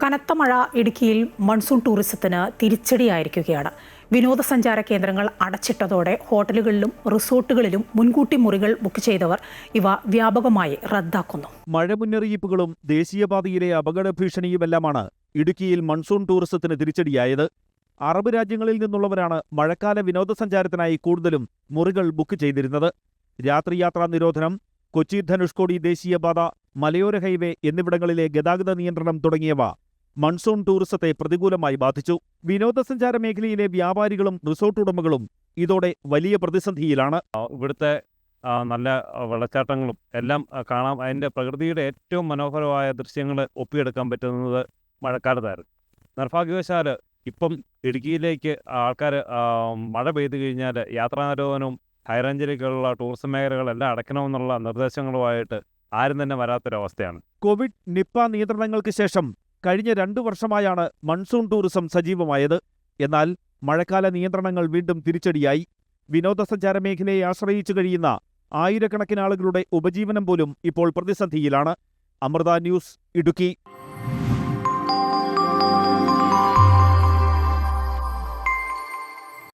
കനത്ത മഴ ഇടുക്കിയിൽ മൺസൂൺ ടൂറിസത്തിന് തിരിച്ചടിയായിരിക്കുകയാണ്. വിനോദസഞ്ചാര കേന്ദ്രങ്ങൾ അടച്ചിട്ടതോടെ ഹോട്ടലുകളിലും റിസോർട്ടുകളിലും മുൻകൂട്ടി മുറികൾ ബുക്ക് ചെയ്തവർ ഇവ വ്യാപകമായി റദ്ദാക്കുന്നു. മഴ മുന്നറിയിപ്പുകളും ദേശീയപാതയിലെ അപകട ഭീഷണിയുമെല്ലാമാണ് ഇടുക്കിയിൽ മൺസൂൺ ടൂറിസത്തിന് തിരിച്ചടിയായത്. അറബ് രാജ്യങ്ങളിൽ നിന്നുള്ളവരാണ് മഴക്കാല വിനോദസഞ്ചാരത്തിനായി കൂടുതലും മുറികൾ ബുക്ക് ചെയ്തിരുന്നത്. രാത്രിയാത്രാ നിരോധനം, കൊച്ചി ധനുഷ്കോടി ദേശീയപാത, മലയോര ഹൈവേ എന്നിവിടങ്ങളിലെ ഗതാഗത നിയന്ത്രണം തുടങ്ങിയവ മൺസൂൺ ടൂറിസത്തെ പ്രതികൂലമായി ബാധിച്ചു. വിനോദസഞ്ചാര മേഖലയിലെ വ്യാപാരികളും റിസോർട്ട് ഉടമകളും ഇതോടെ വലിയ പ്രതിസന്ധിയിലാണ്. ഇവിടുത്തെ നല്ല വെള്ളച്ചാട്ടങ്ങളും എല്ലാം കാണാം. അതിൻ്റെ പ്രകൃതിയുടെ ഏറ്റവും മനോഹരമായ ദൃശ്യങ്ങൾ ഒപ്പിയെടുക്കാൻ പറ്റുന്നത് മഴക്കാലത്തായിരുന്നു. നിർഭാഗ്യവശാൽ ഇപ്പം ഇടുക്കിയിലേക്ക് ആൾക്കാർ മഴ പെയ്തു കഴിഞ്ഞാൽ യാത്രാ നിരോധനവും ഹൈറേഞ്ചിലേക്കുള്ള ടൂറിസം മേഖലകളെല്ലാം അടയ്ക്കണമെന്നുള്ള നിർദ്ദേശങ്ങളുമായിട്ട് ആരും തന്നെ വരാത്തൊരവസ്ഥയാണ്. കോവിഡ് നിപ്പ നിയന്ത്രണങ്ങൾക്ക് ശേഷം കഴിഞ്ഞ 2 വർഷമായാണ് മൺസൂൺ ടൂറിസം സജീവമായത്. എന്നാൽ മഴക്കാല നിയന്ത്രണങ്ങൾ വീണ്ടും തിരിച്ചടിയായി. വിനോദസഞ്ചാര മേഖലയെ ആശ്രയിച്ചു കഴിയുന്ന ആയിരക്കണക്കിന് ആളുകളുടെ ഉപജീവനം പോലും ഇപ്പോൾ പ്രതിസന്ധിയിലാണ്. അമൃത ന്യൂസ്, ഇടുക്കി.